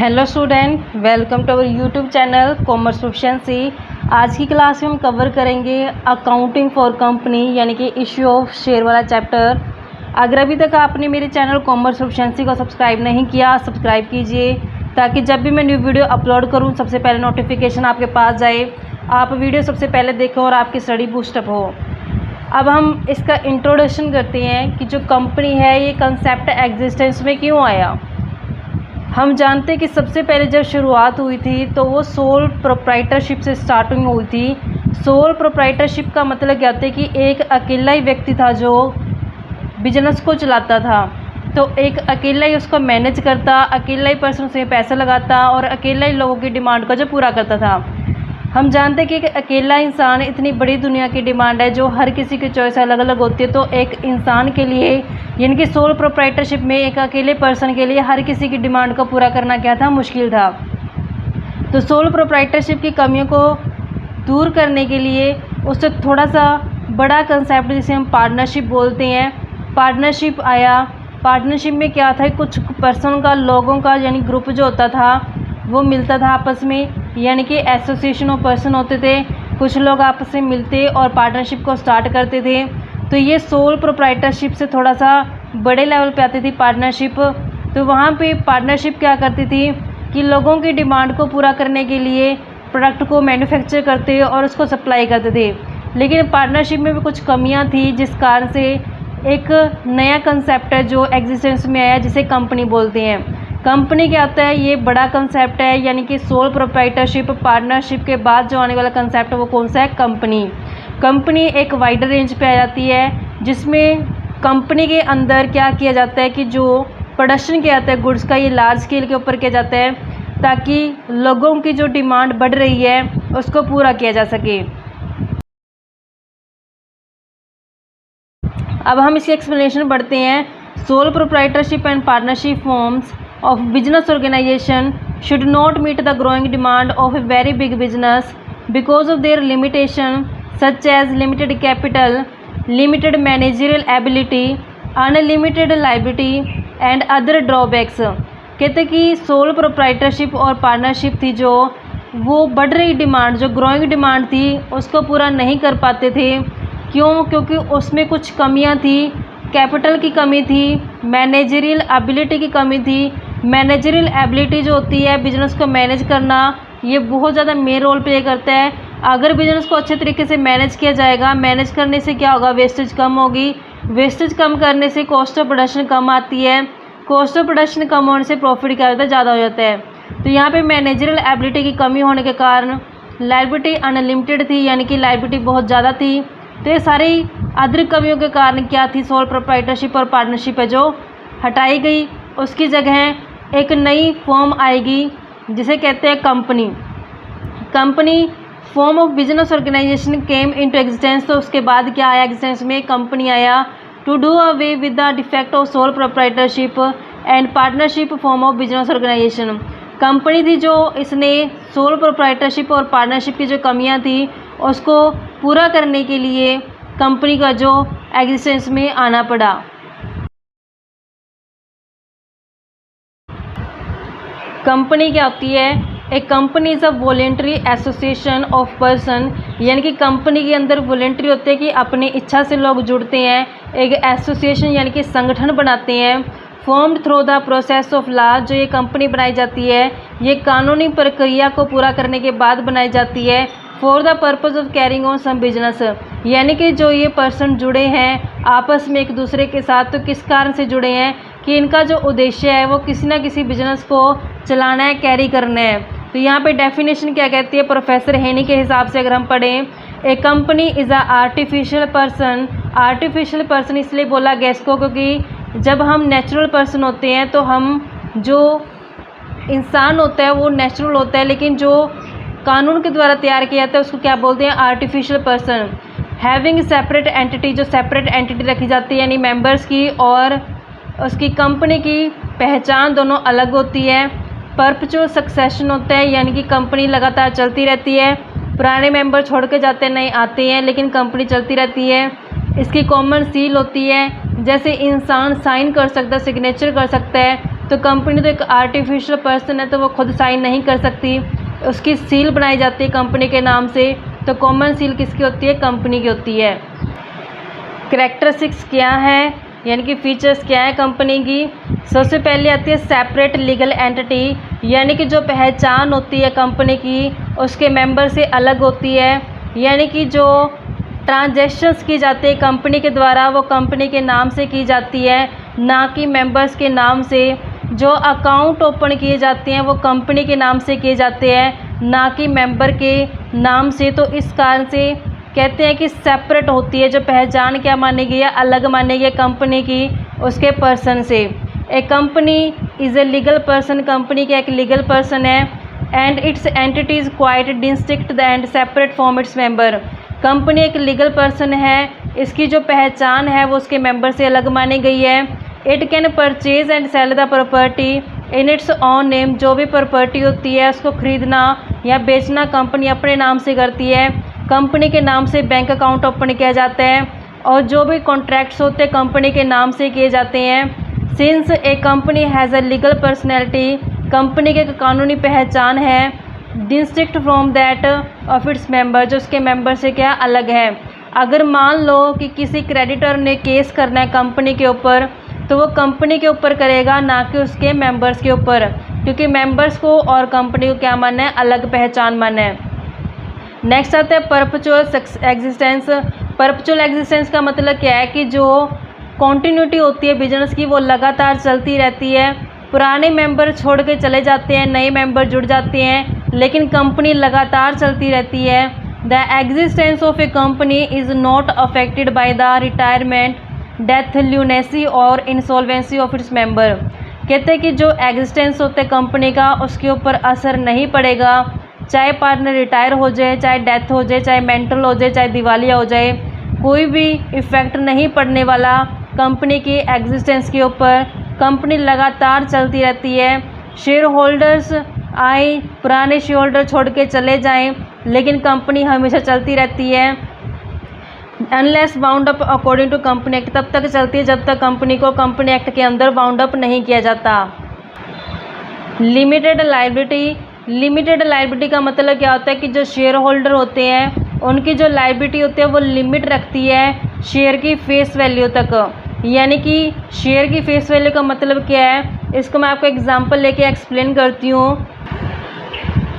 Hello student, welcome to our YouTube channel commerce proficiency. आज की class में हम कवर करेंगे अकाउंटिंग फॉर कंपनी यानी कि इश्यू ऑफ शेयर वाला चैप्टर। अगर अभी तक आपने मेरे चैनल कॉमर्स प्रोफिशिएंसी को सब्सक्राइब नहीं किया, सब्सक्राइब कीजिए ताकि जब भी मैं न्यू वीडियो अपलोड करूं सबसे पहले नोटिफिकेशन आपके पास जाए, आप वीडियो सबसे पहले देखें और आपकी स्टडी बूस्टअप हो। अब हम इसका इंट्रोडक्शन करते हैं कि जो कंपनी है ये कंसेप्ट एग्जिस्टेंस में क्यों आया। हम जानते हैं कि सबसे पहले जब शुरुआत हुई थी तो वो सोल प्रोप्राइटरशिप से स्टार्टिंग हुई थी। सोल प्रोप्राइटरशिप का मतलब क्या होता है कि एक अकेला ही व्यक्ति था जो बिजनेस को चलाता था, तो एक अकेला ही उसको मैनेज करता, अकेला ही पर्सन उसमें पैसा लगाता और अकेला ही लोगों की डिमांड को जो पूरा करता था। हम जानते हैं कि एक अकेला इंसान, इतनी बड़ी दुनिया की डिमांड है जो हर किसी की चॉइस अलग अलग होती है, तो एक इंसान के लिए यानी कि सोल प्रोप्राइटरशिप में एक अकेले पर्सन के लिए हर किसी की डिमांड को पूरा करना क्या था, मुश्किल था। तो सोल प्रोप्राइटरशिप की कमियों को दूर करने के लिए उससे थोड़ा सा बड़ा कंसेप्ट जिसे हम पार्टनरशिप बोलते हैं, पार्टनरशिप आया। पार्टनरशिप में क्या था, कुछ पर्सन का, लोगों का यानी ग्रुप जो होता था वो मिलता था आपस में, यानी कि एसोसिएशन ऑफ पर्सन होते थे, कुछ लोग आपस में मिलते और पार्टनरशिप को स्टार्ट करते थे। तो ये सोल प्रोप्राइटरशिप से थोड़ा सा बड़े लेवल पे आती थी पार्टनरशिप। तो वहाँ पे पार्टनरशिप क्या करती थी कि लोगों की डिमांड को पूरा करने के लिए प्रोडक्ट को मैन्युफैक्चर करते और उसको सप्लाई करते थे। लेकिन पार्टनरशिप में भी कुछ कमियाँ थी जिस कारण से एक नया कंसेप्ट है जो एग्जिस्टेंस में आया जिसे कंपनी बोलते हैं। कंपनी क्या होता है, ये बड़ा कंसेप्ट है, यानी कि सोल प्रोप्राइटरशिप पार्टनरशिप के बाद जो आने वाला कंसेप्ट है वो कौन सा है, कंपनी। कंपनी एक वाइडर रेंज पे आ जाती है जिसमें कंपनी के अंदर क्या किया जाता है कि जो प्रोडक्शन किया जाता है गुड्स का, ये लार्ज स्केल के ऊपर किया जाता है ताकि लोगों की जो डिमांड बढ़ रही है उसको पूरा किया जा सके। अब हम इसकी एक्सप्लेनेशन बढ़ते हैं। Soul proprietorship and partnership forms of business organization should not meet the growing demand of a very big business because of their limitation such as limited capital, limited managerial ability, unlimited liability and other drawbacks। कहते कि sole proprietorship और partnership थी जो वो बढ़ रही demand, जो growing demand थी उसको पूरा नहीं कर पाते थे। क्यों? क्योंकि उसमें कुछ कमियां थी, कैपिटल की कमी थी, मैनेजरियल एबिलिटी की कमी थी। मैनेजरियल एबिलिटी जो होती है बिजनेस को मैनेज करना, ये बहुत ज़्यादा मेन रोल प्ले करता है। अगर बिजनेस को अच्छे तरीके से मैनेज किया जाएगा, मैनेज करने से क्या होगा, वेस्टेज कम होगी, वेस्टेज कम करने से कॉस्ट ऑफ प्रोडक्शन कम आती है, कॉस्ट ऑफ प्रोडक्शन कम होने से प्रॉफिट क्या होता है, ज़्यादा हो जाता है। तो यहाँ पे मैनेजरियल एबिलिटी की कमी होने के कारण लायबिलिटी अनलिमिटेड थी, यानी कि लायबिलिटी बहुत ज़्यादा थी। तो ये सारी अदर कमियों के कारण क्या थी, सोल प्रोप्राइटरशिप और पार्टनरशिप है जो हटाई गई। उसकी जगह एक नई फॉर्म आएगी जिसे कहते हैं company. Company form of business organisation came into existence. तो उसके बाद क्या आया एग्जिस्टेंस में, कंपनी आया to do away with the defect of sole proprietorship and partnership form of business organisation. Company थी जो इसने सोल प्रोप्राइटरशिप और पार्टनरशिप की जो कमियां थी उसको पूरा करने के लिए कंपनी का जो एग्जिस्टेंस में आना पड़ा। कंपनी क्या होती है, एक company is a voluntary association of person, यानी कि कंपनी के अंदर वॉलेंट्री होते हैं कि अपनी इच्छा से लोग जुड़ते हैं, एक एसोसिएशन यानी कि संगठन बनाते हैं। Formed through the process of law, जो ये कंपनी बनाई जाती है ये कानूनी प्रक्रिया को पूरा करने के बाद बनाई जाती है। For the purpose of carrying on some business, यानी कि जो ये पर्सन जुड़े हैं आपस में एक दूसरे के साथ, तो किस कारण से जुड़े हैं कि इनका जो उद्देश्य है वो किसी ना किसी बिजनेस को चलाना है, कैरी करना है। तो यहाँ पे डेफिनेशन क्या कहती है, प्रोफेसर हेनी के हिसाब से अगर हम पढ़ें, a company is a artificial person. Artificial person इसलिए बोला गया इसको क्योंकि जब हम नेचुरल पर्सन होते हैं तो हम, जो इंसान होता है वो नेचुरल होता है, लेकिन जो कानून के द्वारा तैयार किया जाता है उसको क्या बोलते हैं, artificial person. Having separate entity, जो सेपरेट एंटिटी रखी जाती है यानी मेंबर्स की और उसकी कंपनी की पहचान दोनों अलग होती है। परपेचुअल सक्सेशन होता है, यानी कि कंपनी लगातार चलती रहती है, पुराने मेंबर छोड़ के जाते हैं, नए आते हैं, लेकिन कंपनी चलती रहती है। इसकी कॉमन सील होती है, जैसे इंसान साइन कर सकता है, सिग्नेचर कर सकता है, तो कंपनी तो एक आर्टिफिशियल पर्सन है, तो वो खुद साइन नहीं कर सकती, उसकी सील बनाई जाती है कंपनी के नाम से। तो कॉमन सील किसकी होती है? कंपनी की होती है। कैरेक्टरिस्टिक्स क्या है, यानी कि फीचर्स क्या है कंपनी की? सबसे पहले आती है सेपरेट लीगल एंटिटी, यानी कि जो पहचान होती है कंपनी की उसके मेंबर से अलग होती है, यानी कि जो ट्रांजैक्शंस की जाती है कंपनी के द्वारा वो कंपनी के नाम से की जाती है, ना कि मेंबर्स के नाम से। जो अकाउंट ओपन किए जाते हैं वो कंपनी के नाम से किए जाते हैं, ना कि मेंबर के नाम से। तो इस कारण से कहते हैं कि सेपरेट होती है, जो पहचान क्या मानी गई है? अलग मानी गई है कंपनी की उसके पर्सन से। A company is a legal person, company का एक लीगल पर्सन है, and its entity is quite distinct and separate from its member. Company एक लीगल पर्सन है, इसकी जो पहचान है वो उसके मेंबर से अलग मानी गई है। It can purchase and sell the property in its own name, जो भी प्रॉपर्टी होती है उसको खरीदना या बेचना कंपनी अपने नाम से करती है। कंपनी के नाम से बैंक अकाउंट ओपन किया जाता है और जो भी कॉन्ट्रैक्ट्स होते हैं कंपनी के नाम से किए जाते हैं। Since A company has a legal personality, company की एक कानूनी पहचान है, distinct from that of its member, जो उसके मेंबर से क्या अलग है। अगर मान लो कि किसी क्रेडिटर ने केस करना है कंपनी के ऊपर, तो वो कंपनी के ऊपर करेगा, ना कि उसके मेंबर्स के ऊपर, क्योंकि मेंबर्स को और कंपनी को क्या मानना है? अलग पहचान मानना है। नेक्स्ट आता है परपेचुअल एग्जिस्टेंस। परपेचुअल एग्जिस्टेंस का मतलब क्या है? कि जो कॉन्टीन्यूटी होती है बिजनेस की वो लगातार चलती रहती है। पुराने मेंबर छोड़ के चले जाते हैं, नए मेंबर जुड़ जाते हैं, लेकिन कंपनी लगातार चलती रहती है। The existence of a company is not affected by the retirement, death, lunacy और इंसॉल्वेंसी ऑफ इट्स मेंबर। कहते हैं कि जो एग्जिस्टेंस होता है कंपनी का उसके ऊपर असर नहीं पड़ेगा, चाहे पार्टनर रिटायर हो जाए, चाहे डेथ हो जाए, चाहे मेंटल हो जाए, चाहे दिवालिया हो जाए, कोई भी इफ़ेक्ट नहीं पड़ने वाला कंपनी की एग्जिस्टेंस के ऊपर। कंपनी लगातार चलती रहती है। शेयर होल्डर्स आए, पुराने शेयर होल्डर छोड़ के चले जाएं, लेकिन कंपनी हमेशा चलती रहती है। Unless bound up according to company act, तब तक चलती है जब तक कंपनी को कंपनी एक्ट के अंदर बाउंड अप नहीं किया जाता। लिमिटेड लायबिलिटी, लिमिटेड लायबिलिटी का मतलब क्या होता है? कि जो शेयर होल्डर होते हैं उनकी जो लायबिलिटी होती है वो लिमिट रखती है शेयर की फेस वैल्यू तक। यानी कि शेयर की फेस वैल्यू का मतलब क्या है? इसको मैं आपको एग्जांपल लेके एक्सप्लेन करती हूँ।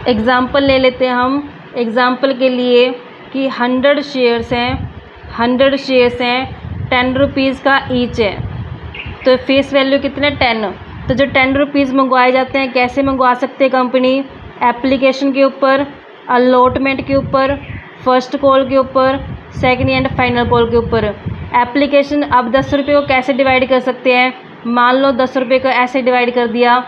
एग्जांपल ले लेते हैं हम। एग्जांपल के लिए कि 100 शेयर्स हैं, 100 शेयर्स हैं, 10 रुपीज़ का ईच है, तो फेस वैल्यू कितने? 10। तो जो 10 रुपीज़ मंगवाए जाते हैं, कैसे मंगवा सकते हैं कंपनी? एप्लीकेशन के ऊपर, अलॉटमेंट के ऊपर, फर्स्ट कॉल के ऊपर, सेकंड एंड फाइनल कॉल के ऊपर। एप्लीकेशन, अब 10 रुपये को कैसे डिवाइड कर सकते हैं? मान लो 10 रुपये को ऐसे डिवाइड कर दिया,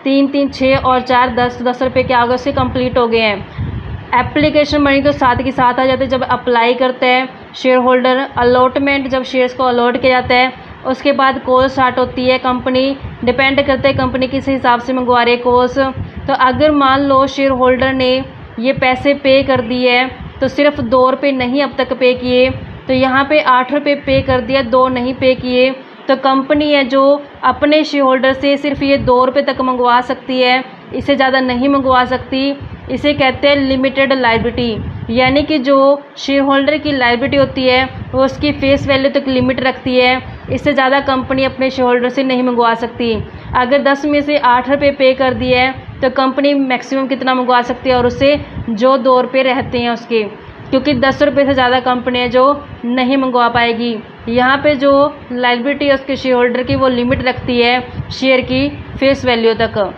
3 3 6 और 4 10, 10 रुपये के आगे से कंप्लीट हो गए हैं। एप्लीकेशन मनी तो साथ के साथ आ जाते हैं जब अप्लाई करते हैं शेयर होल्डर। अलॉटमेंट, जब शेयर्स को अलॉट किया जाता है, उसके बाद कॉल स्टार्ट होती है। कंपनी डिपेंड करते हैं कंपनी किस हिसाब से मंगवा रही है कॉल्स। तो अगर मान लो शेयर होल्डर ने ये पैसे पे कर दिए, तो सिर्फ 2 रुपये नहीं अब तक पे किए, तो यहाँ पे 8 रुपये पे कर दिया, 2 नहीं पे किए, तो कंपनी है जो अपने शेयर होल्डर से सिर्फ ये 2 रुपये तक मंगवा सकती है, इससे ज़्यादा नहीं मंगवा सकती। इसे कहते हैं लिमिटेड लायबिलिटी, यानी कि जो शेयर होल्डर की लायबिलिटी होती है वो उसकी फेस वैल्यू तक लिमिट रखती है, इससे ज़्यादा कंपनी अपने शेयर होल्डर से नहीं मंगवा सकती। अगर 10 में से 8 रुपये पे कर दिए है तो कंपनी मैक्सिमम कितना मंगवा सकती है, और उससे जो 2 रुपये रहते हैं उसके, क्योंकि 10 रुपये से ज़्यादा कंपनी है जो नहीं मंगवा पाएगी। यहाँ पे जो लायबिलिटी है उसके शेयर होल्डर की वो लिमिट रखती है शेयर की फेस वैल्यू तक।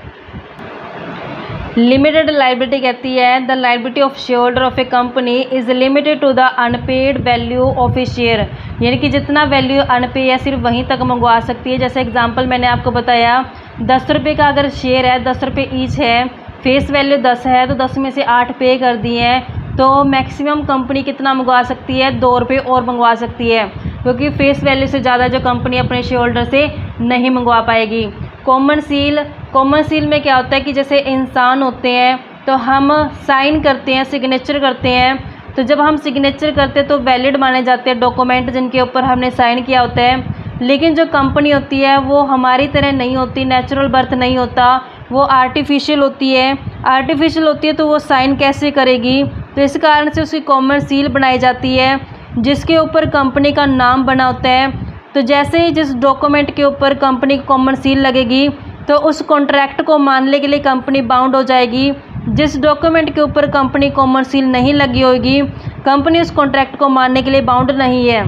लिमिटेड लायबिलिटी कहती है the liability of share holder of a company is limited to the unpaid value of a share, यानी कि जितना वैल्यू अनपे है सिर्फ वहीं तक मंगवा सकती है। जैसे एग्जांपल मैंने आपको बताया, 10 रुपये का अगर शेयर है, 10 रुपये ईच है, फेस वैल्यू 10 है, तो 10 में से 8 पे कर दिए हैं, तो मैक्सिमम कंपनी कितना मंगवा सकती है? 2 रुपये और मंगवा सकती है, क्योंकि फेस वैल्यू से ज़्यादा जो कंपनी अपने शेयर होल्डर से नहीं मंगवा पाएगी। कॉमन सील, कॉमन सील में क्या होता है कि जैसे इंसान होते हैं तो हम साइन करते हैं, सिग्नेचर करते हैं, तो जब हम सिग्नेचर करते हैं तो वैलिड माने जाते हैं डॉक्यूमेंट जिनके ऊपर हमने साइन किया होता है। लेकिन जो कंपनी होती है वो हमारी तरह नहीं होती, नेचुरल बर्थ नहीं होता, वो आर्टिफिशियल होती है। आर्टिफिशियल होती है तो वो साइन कैसे करेगी? तो इस कारण से उसकी कॉमन सील बनाई जाती है जिसके ऊपर कंपनी का नाम बना होता है। तो जैसे ही जिस डॉक्यूमेंट के ऊपर कंपनी की कॉमन सील लगेगी तो उस कॉन्ट्रैक्ट को मानने के लिए कंपनी बाउंड हो जाएगी। जिस डॉक्यूमेंट के ऊपर कंपनी कॉमन सील नहीं लगी होगी, कंपनी उस कॉन्ट्रैक्ट को मानने के लिए बाउंड नहीं है।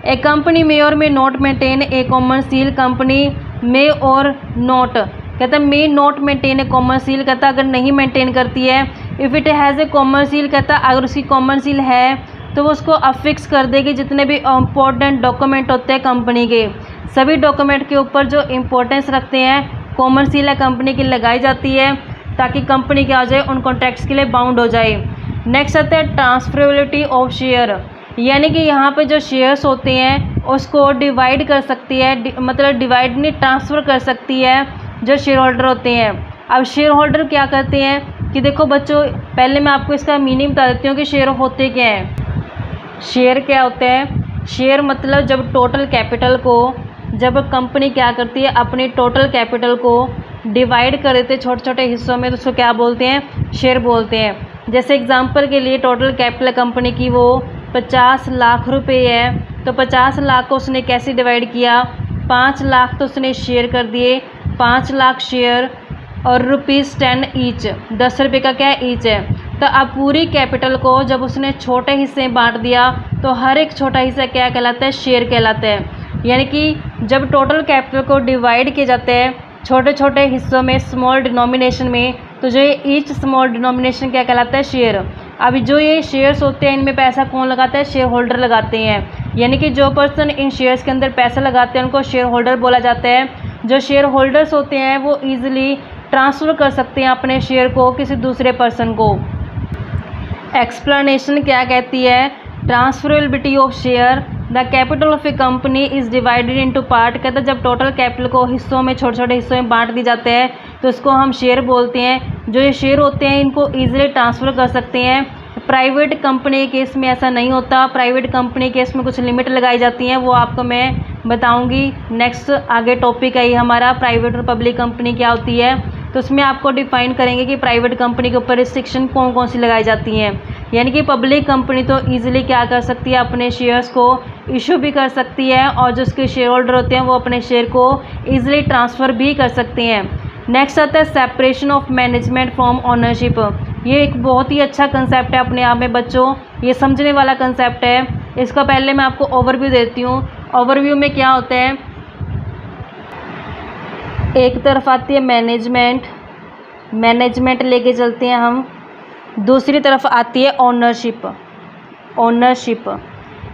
ए company may or may not maintain a common seal, company may or not कहता है may not maintain a common seal, कहता अगर नहीं मेंटेन करती है। If it has a common seal, कहता अगर उसकी कॉमन सील है तो वो उसको अफिक्स कर देगी। जितने भी इम्पोर्टेंट डॉक्यूमेंट होते हैं कंपनी के, सभी डॉक्यूमेंट के ऊपर जो इम्पोर्टेंस रखते हैं कॉमन सील है कंपनी की लगाई जाती है ताकि कंपनी क्या हो जाए, उन कॉन्ट्रैक्ट्स के लिए बाउंड हो जाए। नेक्स्ट आता है ट्रांसफरेबिलिटी ऑफ शेयर, यानी कि यहाँ पे जो शेयर्स होते हैं उसको डिवाइड कर सकती है, मतलब डिवाइड नहीं ट्रांसफ़र कर सकती है जो शेयर होल्डर होते हैं। अब शेयर होल्डर क्या करते हैं कि देखो बच्चों, पहले मैं आपको इसका मीनिंग बता देती हूँ कि शेयर होते क्या हैं। शेयर क्या होते हैं? शेयर मतलब जब टोटल कैपिटल को, जब कंपनी क्या करती है अपनी टोटल कैपिटल को डिवाइड कर देते हैं छोटे छोटे हिस्सों में, तो उसको क्या बोलते हैं? शेयर बोलते हैं। जैसे एग्जांपल के लिए टोटल कैपिटल कंपनी की वो 50 लाख रुपए है, तो 50 लाख को उसने कैसे डिवाइड किया? 5 लाख तो उसने शेयर कर दिए, 5 लाख शेयर और ₹10 ईच, 10 रुपये का क्या ईच है। तो अब पूरी कैपिटल को जब उसने छोटे हिस्से में बांट दिया तो हर एक छोटा हिस्सा क्या कहलाता है? शेयर कहलाता है। यानी कि जब टोटल कैपिटल को डिवाइड किए जाते हैं छोटे छोटे हिस्सों में, स्मॉल डिनोमिनेशन में, तो जो ये ईच स्मॉल डिनोमिनेशन क्या कहलाता है? शेयर। अब जो ये शेयर्स होते हैं इनमें पैसा कौन लगाता है? शेयर होल्डर लगाते हैं। यानी कि जो पर्सन इन शेयर्स के अंदर पैसा लगाते हैं उनको शेयर होल्डर बोला जाता है। जो शेयर होल्डर्स होते हैं वो ईजिली ट्रांसफ़र कर सकते हैं अपने शेयर को किसी दूसरे पर्सन को। एक्सप्लेनेशन क्या कहती है? Transferability of share, the capital of a company is divided into part, कहता है जब टोटल कैपिटल को हिस्सों में, छोटे छोटे हिस्सों में बांट दी जाते हैं तो इसको हम शेयर बोलते हैं। जो ये शेयर होते हैं इनको ईजिली ट्रांसफ़र कर सकते हैं। प्राइवेट कंपनी के केस में ऐसा नहीं होता। प्राइवेट कंपनी के केस में कुछ लिमिट लगाई जाती हैं, वो आपको मैं बताऊंगी नेक्स्ट। आगे टॉपिक है ये हमारा, प्राइवेट और पब्लिक कंपनी क्या होती है, तो उसमें आपको डिफाइन करेंगे कि प्राइवेट कंपनी के ऊपर रिस्ट्रिक्शन कौन कौन सी लगाई जाती हैं। यानी कि पब्लिक कंपनी तो ईजिली क्या कर सकती है? अपने शेयर्स को इशू भी कर सकती है और जो उसके शेयर होल्डर होते हैं वो अपने शेयर को ईजिली ट्रांसफ़र भी कर सकते हैं। नेक्स्ट आता है separation of management from ownership. ये एक बहुत ही अच्छा कंसेप्ट है अपने आप में बच्चों, ये समझने वाला कंसेप्ट है। इसका पहले मैं आपको ओवरव्यू देती हूँ। ओवरव्यू में क्या होता है? एक तरफ आती है मैनेजमेंट, मैनेजमेंट लेके चलते हैं हम। दूसरी तरफ आती है ओनरशिप, ओनरशिप।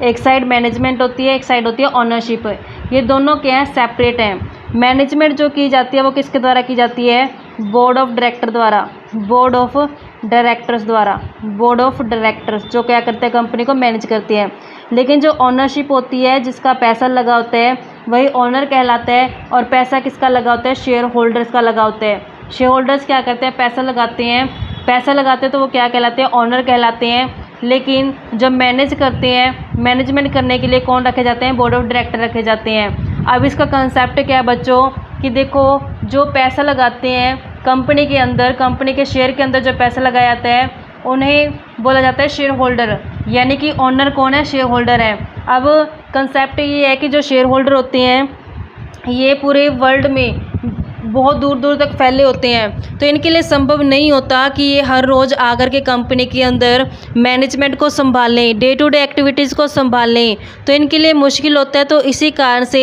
एक साइड मैनेजमेंट होती है, एक साइड होती है ओनरशिप। ये दोनों क्या है? सेपरेट हैं। मैनेजमेंट जो की जाती है वो किसके द्वारा की जाती है? बोर्ड ऑफ डायरेक्टर द्वारा, बोर्ड ऑफ डायरेक्टर्स द्वारा। बोर्ड ऑफ डायरेक्टर्स जो क्या करते हैं? कंपनी को मैनेज करते हैं। लेकिन जो ओनरशिप होती है, जिसका पैसा लगा होता है, वही ओनर कहलाता है। और पैसा किसका लगा होता है? शेयर होल्डर्स का लगा होता है। शेयर होल्डर्स क्या करते हैं? पैसा लगाते हैं। पैसा लगाते हैं तो वो क्या कहलाते हैं? ओनर कहलाते हैं। लेकिन जब मैनेज करते हैं, मैनेजमेंट करने के लिए कौन रखे जाते हैं? बोर्ड ऑफ डायरेक्टर रखे जाते हैं। अब इसका कंसेप्ट क्या है बच्चों कि देखो, जो पैसा लगाते हैं कंपनी के अंदर, कंपनी के शेयर के अंदर जो पैसा लगाया जाता है उन्हें बोला जाता है शेयर होल्डर। यानी कि ओनर कौन है? शेयर होल्डर है। अब कंसेप्ट ये है कि जो शेयर होल्डर होते हैं ये पूरे वर्ल्ड में बहुत दूर दूर तक फैले होते हैं, तो इनके लिए संभव नहीं होता कि ये हर रोज़ आकर के कंपनी के अंदर मैनेजमेंट को संभालें, डे टू डे एक्टिविटीज़ को संभालें, तो इनके लिए मुश्किल होता है। तो इसी कारण से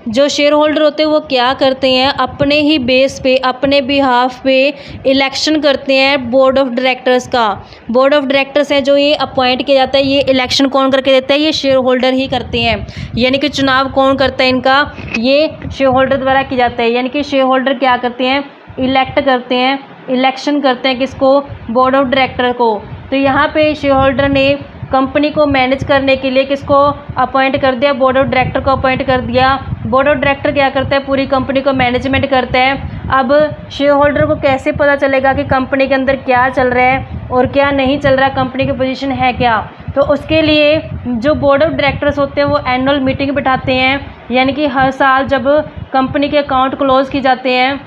जो शेयर होल्डर होते हैं वो क्या करते हैं? अपने ही बेस पे, अपने बिहाफ पे इलेक्शन करते हैं बोर्ड ऑफ डायरेक्टर्स का। बोर्ड ऑफ डायरेक्टर्स है जो ये अपॉइंट किया जाता है, ये इलेक्शन कौन करके देता है? ये शेयर होल्डर ही करते हैं। यानी कि चुनाव कौन करता है इनका? ये शेयर होल्डर द्वारा किया जाता है। यानी कि शेयर होल्डर क्या करते हैं? इलेक्ट करते हैं, इलेक्शन करते हैं किसको? बोर्ड ऑफ डायरेक्टर को। तो यहाँ पे शेयर होल्डर ने कंपनी को मैनेज करने के लिए किसको अपॉइंट कर दिया? बोर्ड ऑफ डायरेक्टर को अपॉइंट कर दिया। बोर्ड ऑफ डायरेक्टर क्या करता है? पूरी कंपनी को मैनेजमेंट करता है। अब शेयर होल्डर को कैसे पता चलेगा कि कंपनी के अंदर क्या चल रहा है और क्या नहीं चल रहा, कंपनी की पोजीशन है क्या? तो उसके लिए जो बोर्ड ऑफ डायरेक्टर्स होते हैं वो एनुअल मीटिंग बिठाते हैं, यानी कि हर साल जब कंपनी के अकाउंट क्लोज़ की जाते हैं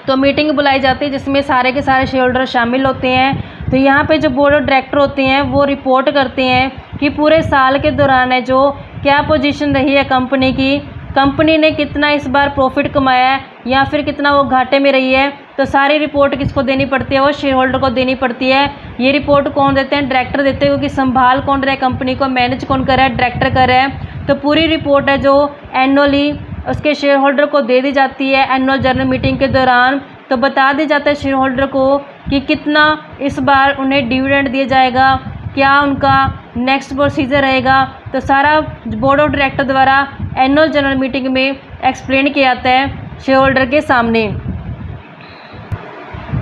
तो मीटिंग बुलाई जाती है जिसमें सारे के सारे शेयर होल्डर शामिल होते हैं। तो यहाँ पे जो बोर्ड ऑफ डायरेक्टर होते हैं वो रिपोर्ट करते हैं कि पूरे साल के दौरान है जो क्या पोजीशन रही है कंपनी की, कंपनी ने कितना इस बार प्रॉफिट कमाया है या फिर कितना वो घाटे में रही है। तो सारी रिपोर्ट किसको देनी पड़ती है, वो शेयर होल्डर को देनी पड़ती है। ये रिपोर्ट कौन देते हैं, डायरेक्टर देते हैं, क्योंकि संभाल कौन रहा है कंपनी को, मैनेज कौन कर रहा है, डायरेक्टर कर रहा है। तो पूरी रिपोर्ट है जो एनुअली उसके शेयर होल्डर को दे दी जाती है एनुअल जनरल मीटिंग के दौरान। तो बता दिया जाता है शेयर होल्डर को कि कितना इस बार उन्हें डिविडेंड दिया जाएगा, क्या उनका नेक्स्ट प्रोसीजर रहेगा। तो सारा बोर्ड ऑफ डायरेक्टर द्वारा एनुअल जनरल मीटिंग में एक्सप्लेन किया जाता है शेयर होल्डर के सामने।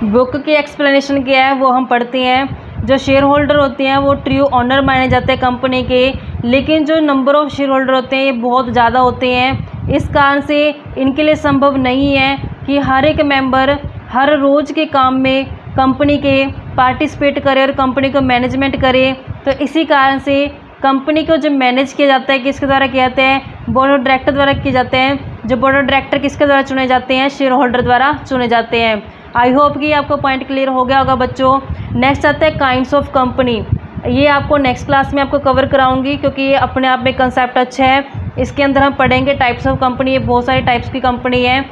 बुक की एक्सप्लेनेशन क्या है वो हम पढ़ते हैं। जो शेयर होल्डर होते हैं वो ट्रू ऑनर माने जाते हैं कंपनी के, लेकिन जो नंबर ऑफ़ शेयर होल्डर होते हैं ये बहुत ज़्यादा होते हैं। इस कारण से इनके लिए संभव नहीं है कि हर एक मेंबर हर रोज़ के काम में कंपनी के पार्टिसिपेट करे और कंपनी को मैनेजमेंट करे। तो इसी कारण से कंपनी को जो मैनेज किया जाता है किसके द्वारा किया जाता है, बोर्ड ऑफ डायरेक्टर द्वारा किए जाते हैं। जो बोर्ड ऑफ डायरेक्टर किसके द्वारा चुने जाते हैं, शेयर होल्डर द्वारा चुने जाते हैं। आई होप कि आपको पॉइंट क्लियर हो गया होगा बच्चों। नेक्स्ट आता है काइंड्स ऑफ कंपनी। ये आपको नेक्स्ट क्लास में आपको कवर कराऊंगी क्योंकि ये अपने आप में कंसेप्ट अच्छा है। इसके अंदर हम पढ़ेंगे टाइप्स ऑफ कंपनी, ये बहुत सारे टाइप्स की कंपनी है।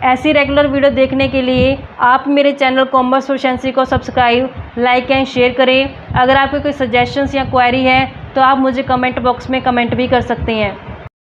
ऐसी रेगुलर वीडियो देखने के लिए आप मेरे चैनल कॉमर्स प्रोफिशिएंसी को सब्सक्राइब, लाइक एंड शेयर करें। अगर आपके कोई सजेशंस या क्वेरी है तो आप मुझे कमेंट बॉक्स में कमेंट भी कर सकते हैं।